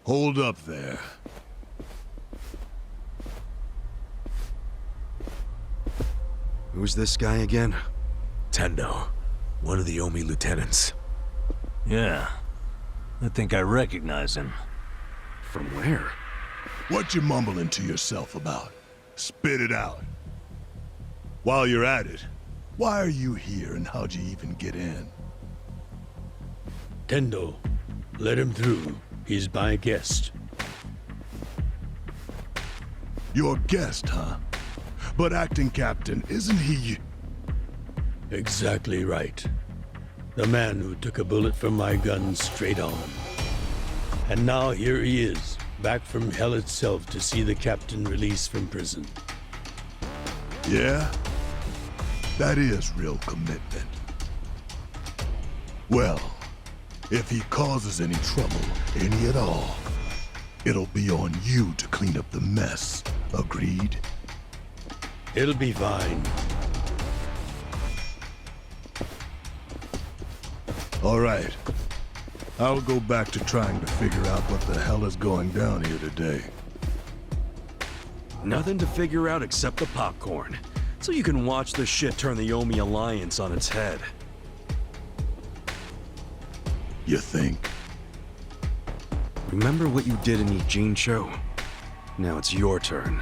Hold up there. Who's this guy again? Tendo, one of the Omi lieutenants. Yeah. I think I recognize him. From where? What you mumbling to yourself about? Spit it out. While you're at it, why are you here and how'd you even get in? Tendo, let him through. He's my guest. Your guest, huh? But acting captain, isn't he? Exactly right. The man who took a bullet from my gun straight on. And now here he is, back from hell itself to see the captain released from prison. Yeah? That is real commitment. Well, if he causes any trouble, any at all, it'll be on you to clean up the mess. Agreed? It'll be fine. All right. I'll go back to trying to figure out what the hell is going down here today. Nothing to figure out except the popcorn. So you can watch the shit turn the Omi Alliance on its head. You think? Remember what you did in Ijincho? Now it's your turn.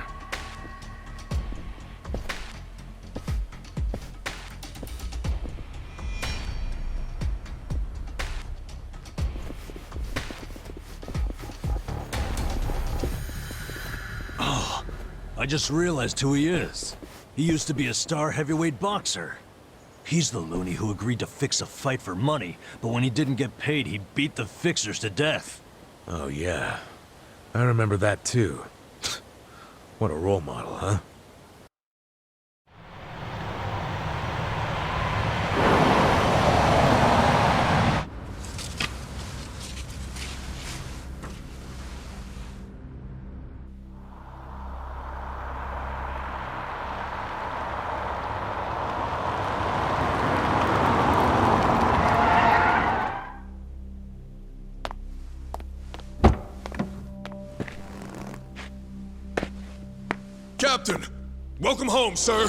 I just realized who he is. He used to be a star heavyweight boxer. He's the loony who agreed to fix a fight for money, but when he didn't get paid, he beat the fixers to death. Oh, yeah. I remember that, too. What a role model, huh? Captain! Welcome home, sir!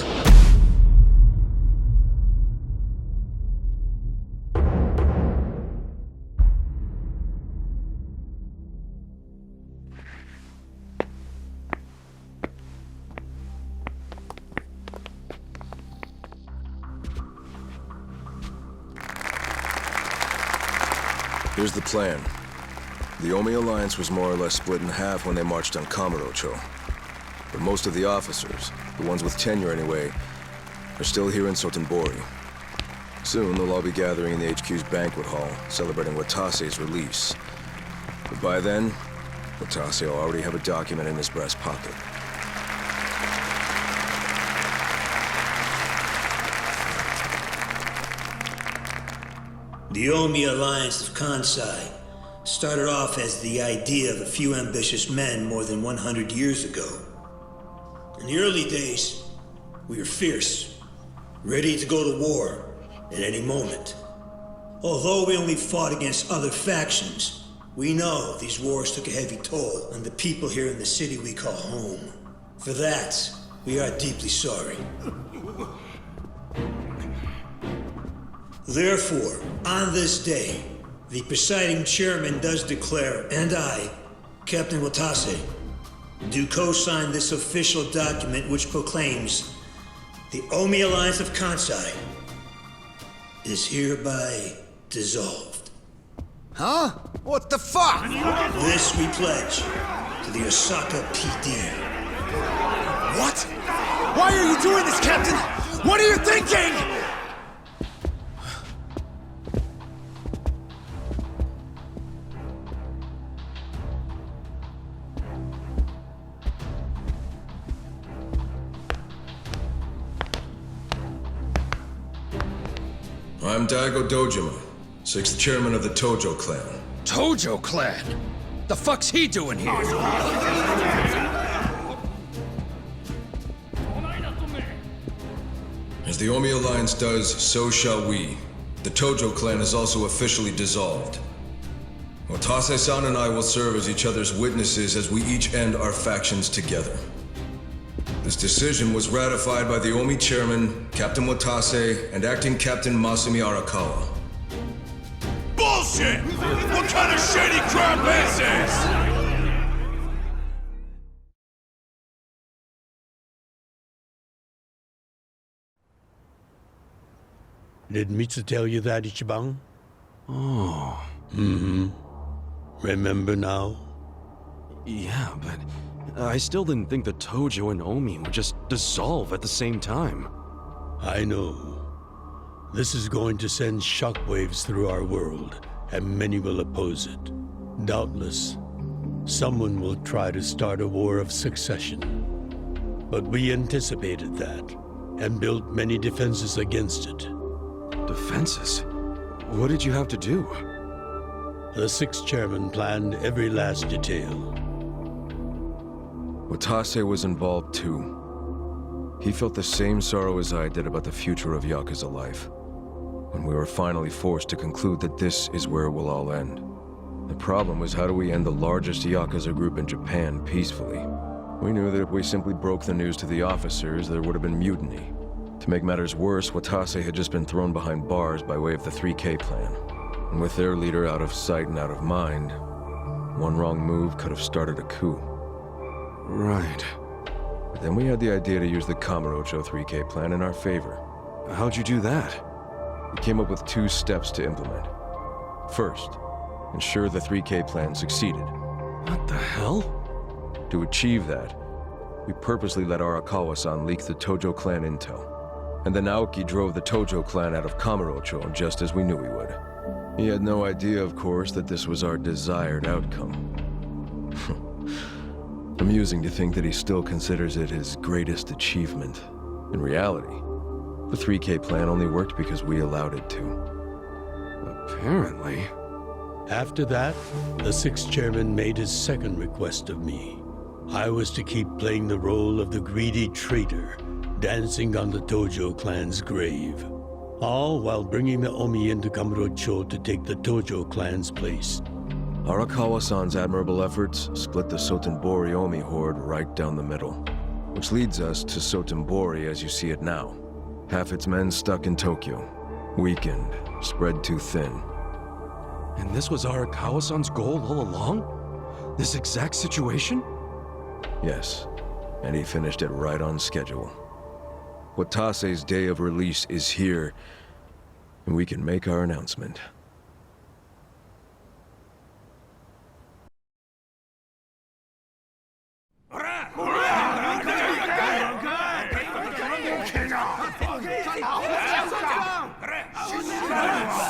Here's the plan. The Omi Alliance was more or less split in half when they marched on Kamurocho. But most of the officers, the ones with tenure anyway, are still here in Sotenbori. Soon they'll all be gathering in the HQ's banquet hall, celebrating Watase's release. But by then, Watase will already have a document in his breast pocket. The Omi Alliance of Kansai started off as the idea of a few ambitious men more than 100 years ago. In the early days, we were fierce, ready to go to war at any moment. Although we only fought against other factions, we know these wars took a heavy toll on the people here in the city we call home. For that, we are deeply sorry. Therefore, on this day, the presiding chairman does declare, and I, Captain Watase, do co-sign this official document which proclaims the Omi Alliance of Kansai is hereby dissolved. Huh? What the fuck? This we pledge to the Osaka PD. What? Why are you doing this, Captain? What are you thinking? I'm Daigo Dojima, 6th chairman of the Tojo clan. Tojo clan? The fuck's he doing here? As the Omi Alliance does, so shall we. The Tojo clan is also officially dissolved. Watase-san and I will serve as each other's witnesses as we each end our factions together. This decision was ratified by the Omi chairman, Captain Watase, and acting Captain Masumi Arakawa. Bullshit! What kind of shady crap is this? Did Mitsu tell you that, Ichiban? Oh. Remember now? Yeah, but I still didn't think the Tojo and Omi would just dissolve at the same time. I know. This is going to send shockwaves through our world, and many will oppose it. Doubtless, someone will try to start a war of succession. But we anticipated that, and built many defenses against it. Defenses? What did you have to do? The sixth chairman planned every last detail. Watase was involved too. He felt the same sorrow as I did about the future of Yakuza life. When we were finally forced to conclude that this is where it will all end. The problem was, how do we end the largest Yakuza group in Japan peacefully? We knew that if we simply broke the news to the officers, there would have been mutiny. To make matters worse, Watase had just been thrown behind bars by way of the 3K plan. And with their leader out of sight and out of mind, one wrong move could have started a coup. Right. But then we had the idea to use the Kamurocho 3K plan in our favor. How'd you do that? We came up with 2 steps to implement. First, ensure the 3K plan succeeded. What the hell? To achieve that, we purposely let Arakawa-san leak the Tojo clan intel. And then Aoki drove the Tojo clan out of Kamurocho just as we knew he would. He had no idea, of course, that this was our desired outcome. Amusing to think that he still considers it his greatest achievement. In reality, the 3K plan only worked because we allowed it to. Apparently. After that, the sixth chairman made his second request of me. I was to keep playing the role of the greedy traitor, dancing on the Tojo clan's grave. All while bringing the Omi into Kamurocho to take the Tojo clan's place. Arakawa-san's admirable efforts split the Sotenbori Omi horde right down the middle. Which leads us to Sotenbori as you see it now. Half its men stuck in Tokyo. Weakened, spread too thin. And this was Arakawa-san's goal all along? This exact situation? Yes, and he finished it right on schedule. Watase's day of release is here, and we can make our announcement.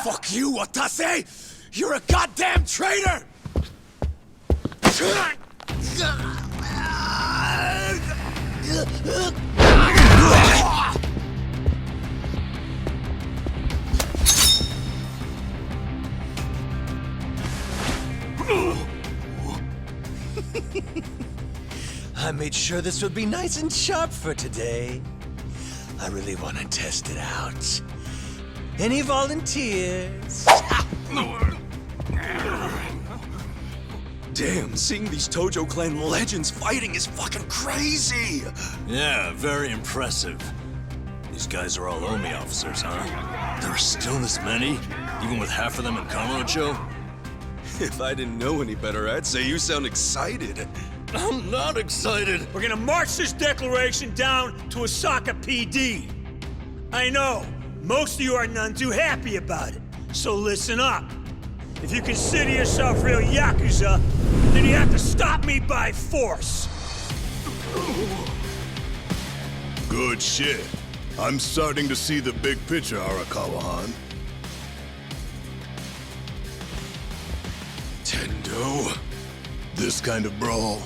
Fuck you, Watase! You're a goddamn traitor! I made sure this would be nice and sharp for today. I really want to test it out. Any volunteers? Damn, seeing these Tojo clan legends fighting is fucking crazy! Yeah, very impressive. These guys are all Omi officers, huh? There are still this many? Even with half of them in Kamurocho? If I didn't know any better, I'd say you sound excited. I'm not excited! We're gonna march this declaration down to Osaka PD. I know, most of you are none too happy about it, so listen up. If you consider yourself real Yakuza, then you have to stop me by force. Good shit. I'm starting to see the big picture, Arakawa-han. Tendo. This kind of brawl,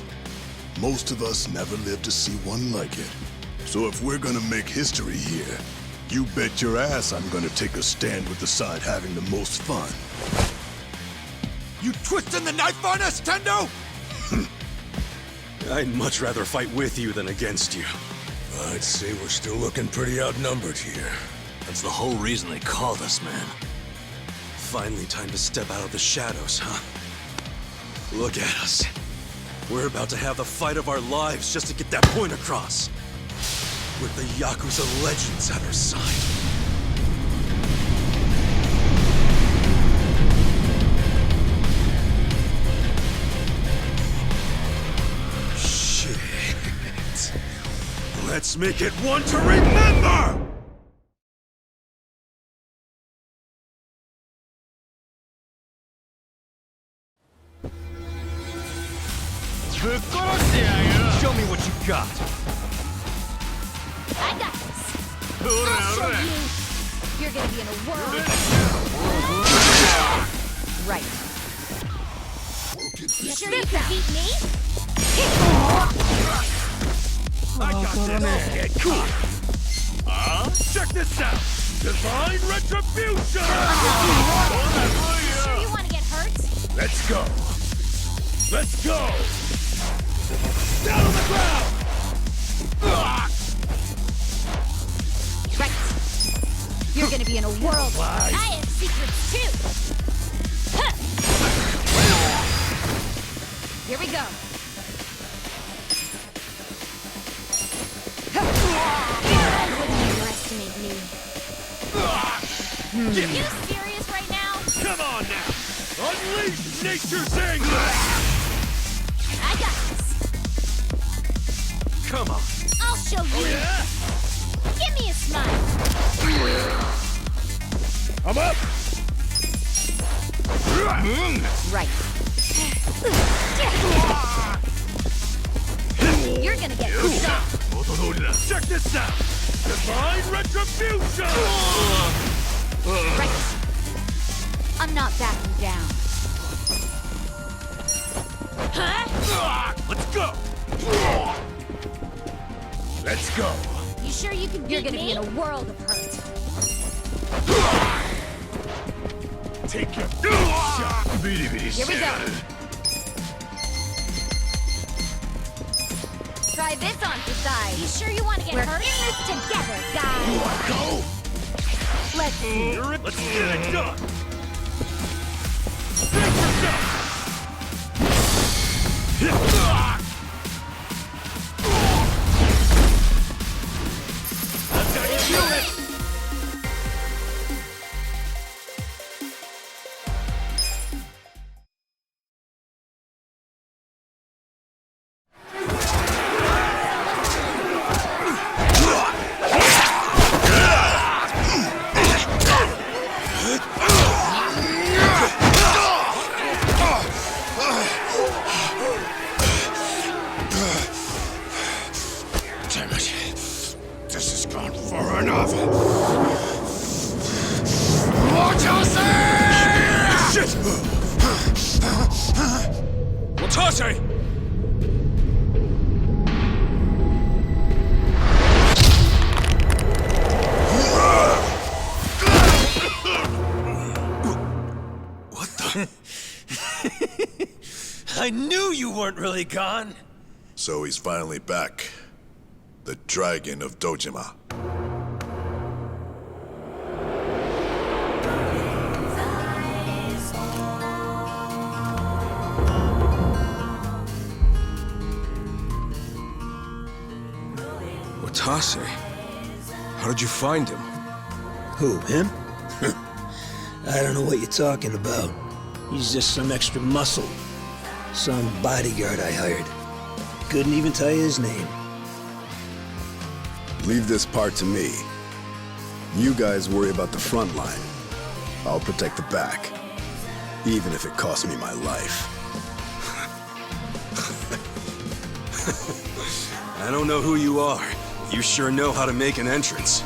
most of us never lived to see one like it. So if we're gonna make history here, you bet your ass I'm gonna take a stand with the side having the most fun. You twisting the knife on us, Tendo? I'd much rather fight with you than against you. I'd say we're still looking pretty outnumbered here. That's the whole reason they called us, man. Finally time to step out of the shadows, huh? Look at us. We're about to have the fight of our lives just to get that point across. With the Yakuza legends at our side. Shit. Let's make it one to remember! Show me what you got. I got this. I'll show you. You're gonna be in a world. Right. You sure you can beat me? I got this. Get cool. Check this out. Divine retribution. You sure you want to get hurt? Let's go. Let's go. Down on the ground. Right. You're gonna be in a world. I have secrets too. Huh. Here we go. Wouldn't underestimate me. You serious right now? Come on now. Unleash nature's anger. I got this. Come on. I'll show you. Oh, yeah? Give me a smile. I'm up. Right. You're gonna get cool. Check this out. Divine retribution. Right. I'm not backing down. Huh? Let's go. Let's go. You sure you can beat You're gonna be in a world of hurt. Take your shot. Here we go. Try this on for size. You sure you want to get hurt? We're in this together, guys. You wanna go? Let's see. Let's get it done. Brace yourself. That's how you do it. Damn it. This has gone far enough. Shit! Watase! What the? I knew you weren't really gone. So he's finally back. The Dragon of Dojima. Watase? How did you find him? Who, him? I don't know what you're talking about. He's just some extra muscle. Some bodyguard I hired. Couldn't even tell you his name. Leave this part to me. You guys worry about the front line. I'll protect the back. Even if it costs me my life. I don't know who you are. You sure know how to make an entrance.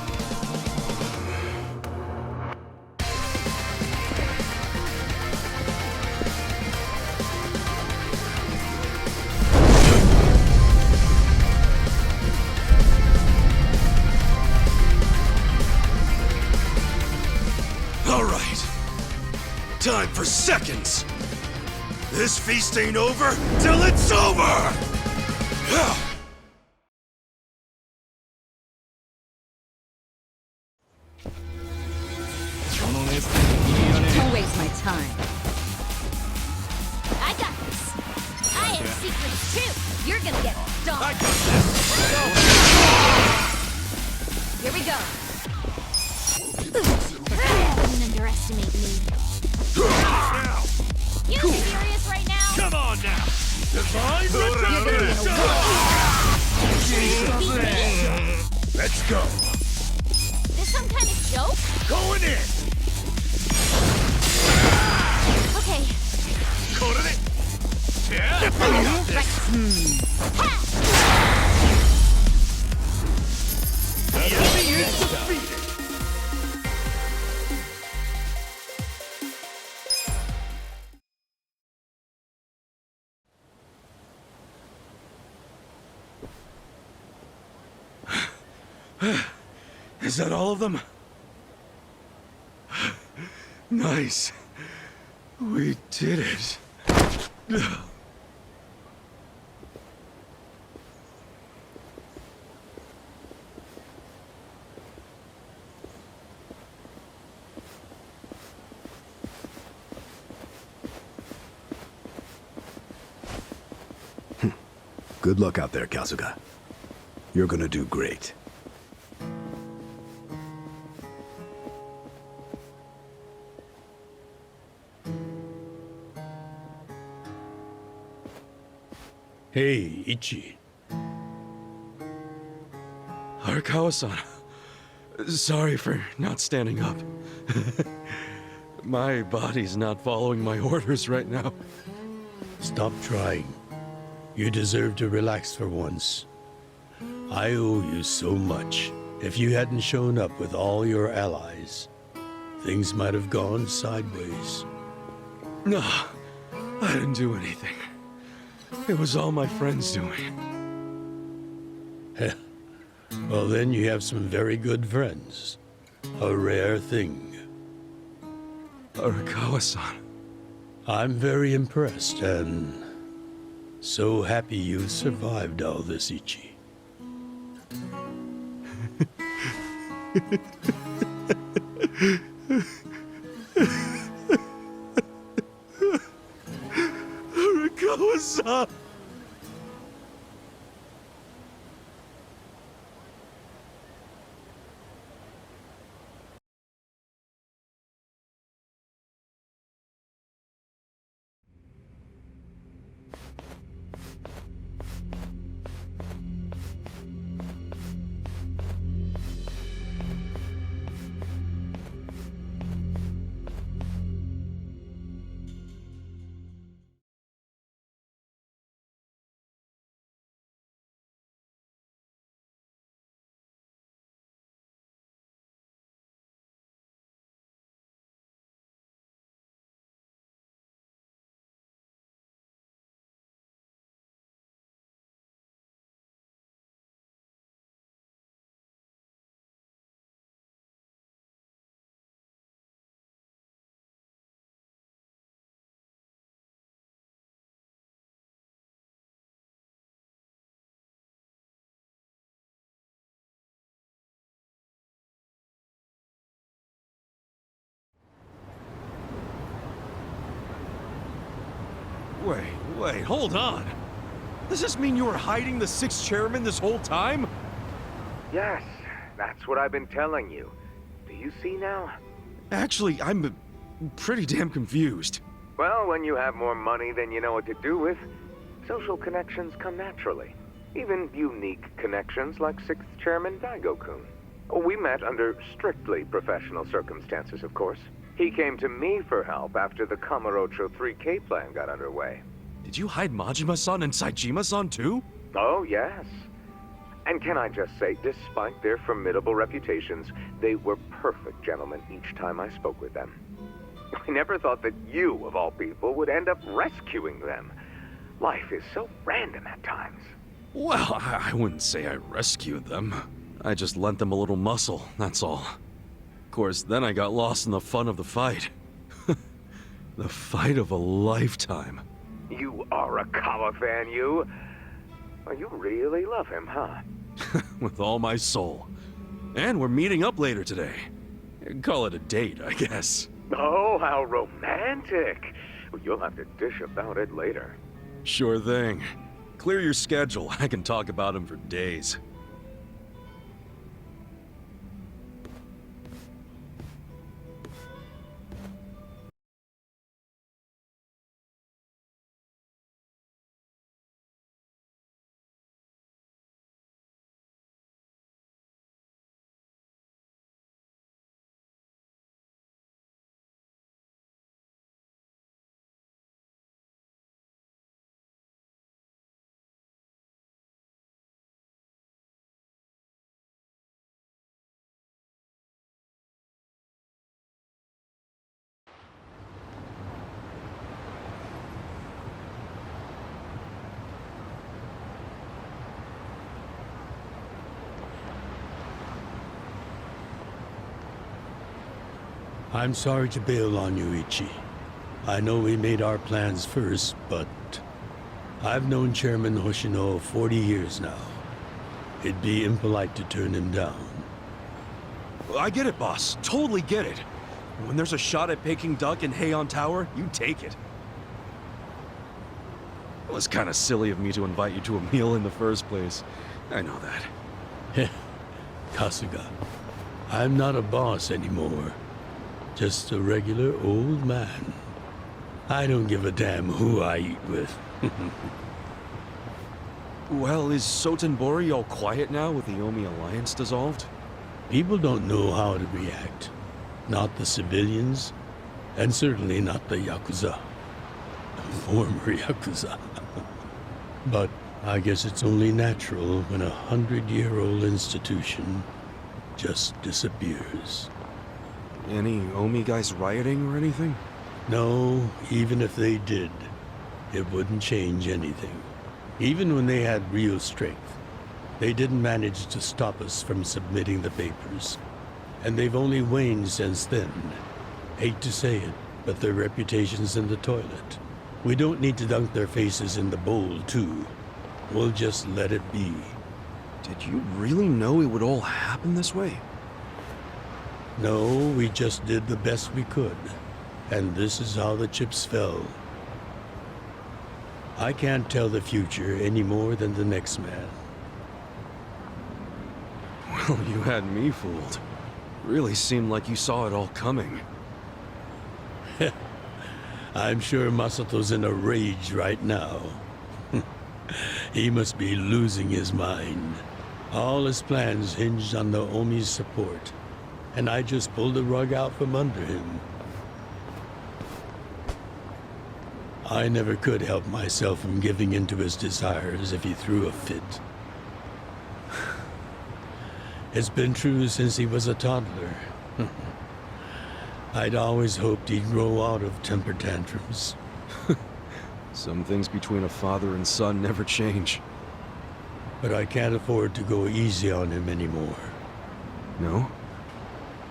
All right. Time for seconds. This feast ain't over till it's over! Don't waste my time. I got this. You're gonna get stomped. I got this. Here we go. Don't underestimate me. Now. You serious right now? Come on now. Divine You're gonna be in a war. Let's go. This some kind of joke? Going in. Okay. Yeah. The enemy is defeated. Is that all of them? Nice. We did it. Good luck out there, Kazuga. You're gonna do great. Hey, Ichi. Arakawa-san. Sorry for not standing up. My body's not following my orders right now. Stop trying. You deserve to relax for once. I owe you so much. If you hadn't shown up with all your allies, things might have gone sideways. No, I didn't do anything. It was all my friends doing. Well, then you have some very good friends. A rare thing. Arakawa-san. I'm very impressed and so happy you survived all this, Ichi. Arakawa-san! Wait, hold on. Does this mean you were hiding the sixth chairman this whole time? Yes, that's what I've been telling you. Do you see now? Actually, I'm pretty damn confused. Well, when you have more money than you know what to do with, social connections come naturally. Even unique connections like 6th Chairman Daigo-kun. We met under strictly professional circumstances, of course. He came to me for help after the Kamurocho 3K plan got underway. Did you hide Majima-san and Saejima-san too? Oh, yes. And can I just say, despite their formidable reputations, they were perfect gentlemen each time I spoke with them. I never thought that you, of all people, would end up rescuing them. Life is so random at times. Well, I wouldn't say I rescued them. I just lent them a little muscle, that's all. Of course, then I got lost in the fun of the fight. The fight of a lifetime. You are a Kawa fan, you. Well, you really love him, huh? With all my soul. And we're meeting up later today. Call it a date, I guess. Oh, how romantic. Well, you'll have to dish about it later. Sure thing. Clear your schedule. I can talk about him for days. I'm sorry to bail on you, Ichi. I know we made our plans first, but I've known Chairman Hoshino 40 years now. It'd be impolite to turn him down. I get it, boss. Totally get it. When there's a shot at Peking Duck in Heian Tower, you take it. It was kind of silly of me to invite you to a meal in the first place. I know that. Kasuga, I'm not a boss anymore. Just a regular old man. I don't give a damn who I eat with. Well, is Sotenbori all quiet now with the Omi Alliance dissolved? People don't know how to react. Not the civilians, and certainly not the Yakuza. Former Yakuza. But I guess it's only natural when a 100-year-old institution just disappears. Any Omi guys rioting or anything? No, even if they did, it wouldn't change anything. Even when they had real strength, they didn't manage to stop us from submitting the papers. And they've only waned since then. Hate to say it, but their reputation's in the toilet. We don't need to dunk their faces in the bowl, too. We'll just let it be. Did you really know it would all happen this way? No, we just did the best we could. And this is how the chips fell. I can't tell the future any more than the next man. Well, you had me fooled. Really seemed like you saw it all coming. I'm sure Masato's in a rage right now. He must be losing his mind. All his plans hinged on the Omi's support, and I just pulled the rug out from under him. I never could help myself from giving in to his desires if he threw a fit. It's been true since he was a toddler. I'd always hoped he'd grow out of temper tantrums. Some things between a father and son never change. But I can't afford to go easy on him anymore. No?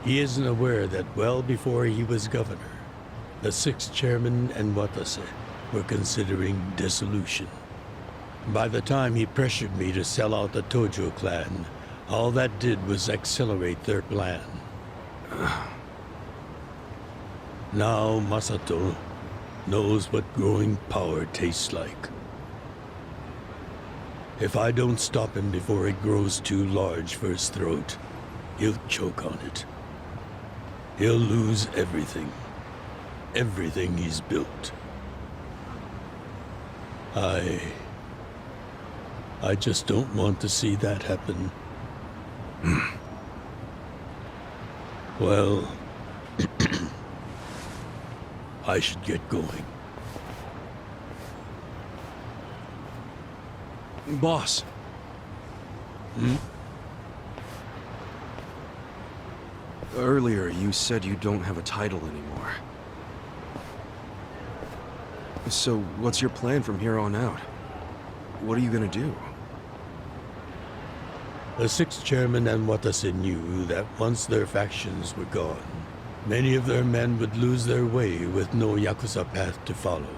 He isn't aware that well before he was governor, the 6th chairman and Watase were considering dissolution. By the time he pressured me to sell out the Tojo clan, all that did was accelerate their plan. Now Masato knows what growing power tastes like. If I don't stop him before it grows too large for his throat, he'll choke on it. He'll lose everything. Everything he's built. I just don't want to see that happen. Well, I should get going. Boss. Earlier, you said you don't have a title anymore. So, what's your plan from here on out? What are you gonna do? The 6th chairman and Watase knew that once their factions were gone, many of their men would lose their way with no Yakuza path to follow.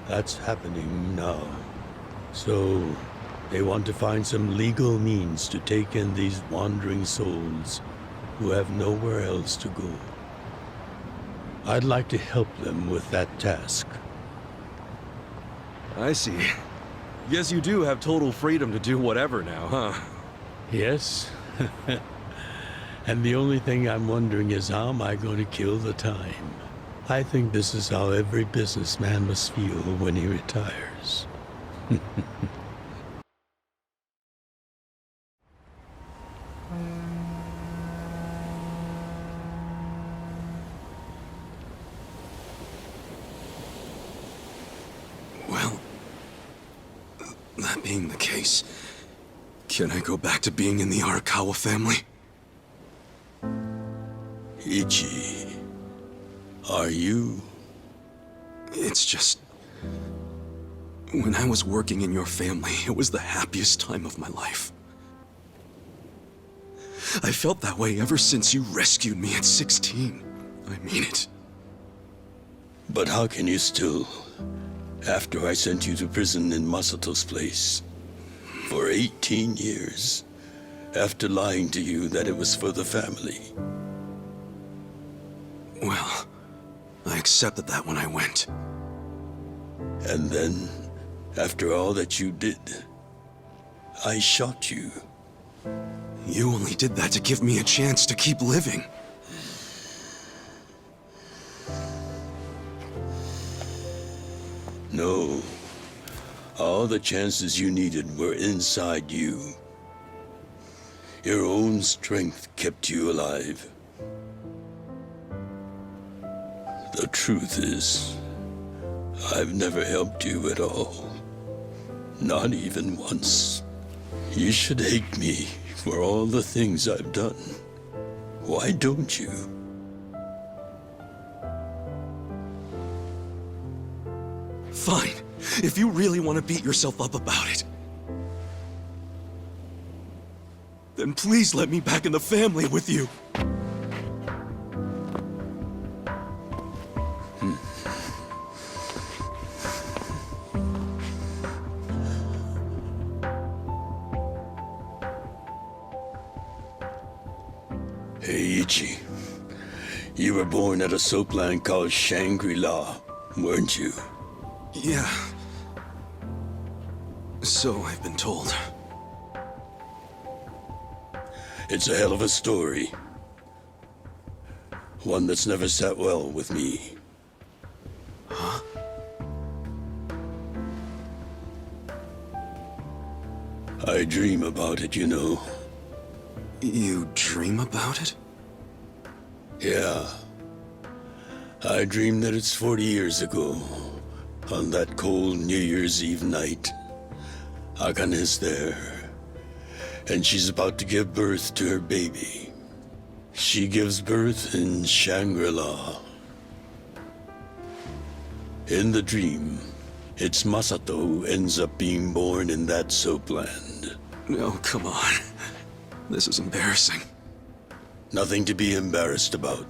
That's happening now. So, they want to find some legal means to take in these wandering souls who have nowhere else to go. I'd like to help them with that task. I see. Guess you do have total freedom to do whatever now, huh? Yes. And the only thing I'm wondering is how am I going to kill the time? I think this is how every businessman must feel when he retires. Well, that being the case, can I go back to being in the Arakawa family? Ichi, are you? It's just... when I was working in your family, it was the happiest time of my life. I felt that way ever since you rescued me at 16. I mean it. But how can you still, after I sent you to prison in Masato's place, for 18 years, after lying to you that it was for the family? Well, I accepted that when I went. And then, after all that you did, I shot you. You only did that to give me a chance to keep living. No. All the chances you needed were inside you. Your own strength kept you alive. The truth is, I've never helped you at all. Not even once. You should hate me for all the things I've done. Why don't you? Fine. If you really want to beat yourself up about it, then please let me back in the family with you. Hey, Ichi. You were born at a soapland called Shangri-La, weren't you? Yeah. So I've been told. It's a hell of a story. One that's never sat well with me. Huh? I dream about it, you know. You dream about it? Yeah. I dream that it's 40 years ago, on that cold New Year's Eve night. Akane's there, and she's about to give birth to her baby. She gives birth in Shangri-La. In the dream, it's Masato who ends up being born in that soapland. No, come on. This is embarrassing. Nothing to be embarrassed about.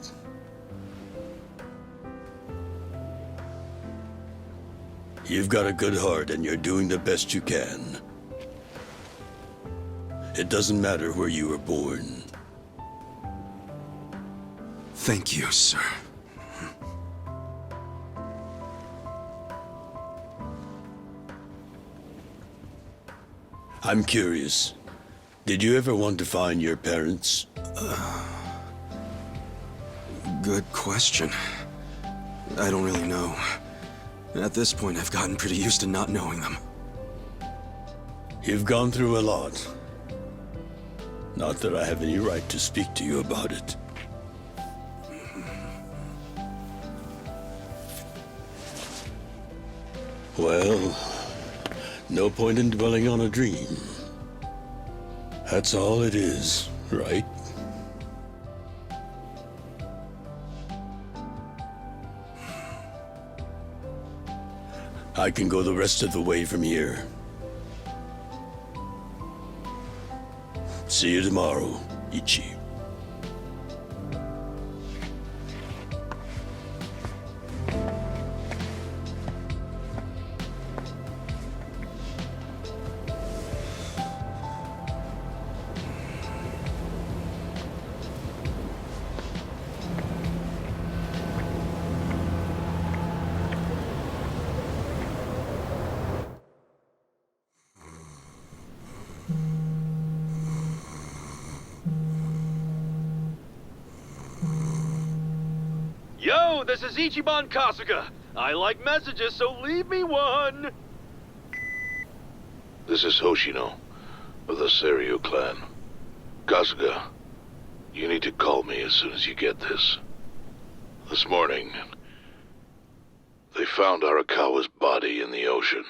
You've got a good heart and you're doing the best you can. It doesn't matter where you were born. Thank you, sir. I'm curious. Did you ever want to find your parents? Good question. I don't really know. At this point, I've gotten pretty used to not knowing them. You've gone through a lot. Not that I have any right to speak to you about it. Well, no point in dwelling on a dream. That's all it is, right? I can go the rest of the way from here. See you tomorrow, Ichi. Yo, this is Ichiban Kasuga. I like messages, so leave me one. This is Hoshino, of the Seiryu clan. Kasuga, you need to call me as soon as you get this. This morning, they found Arakawa's body in the ocean.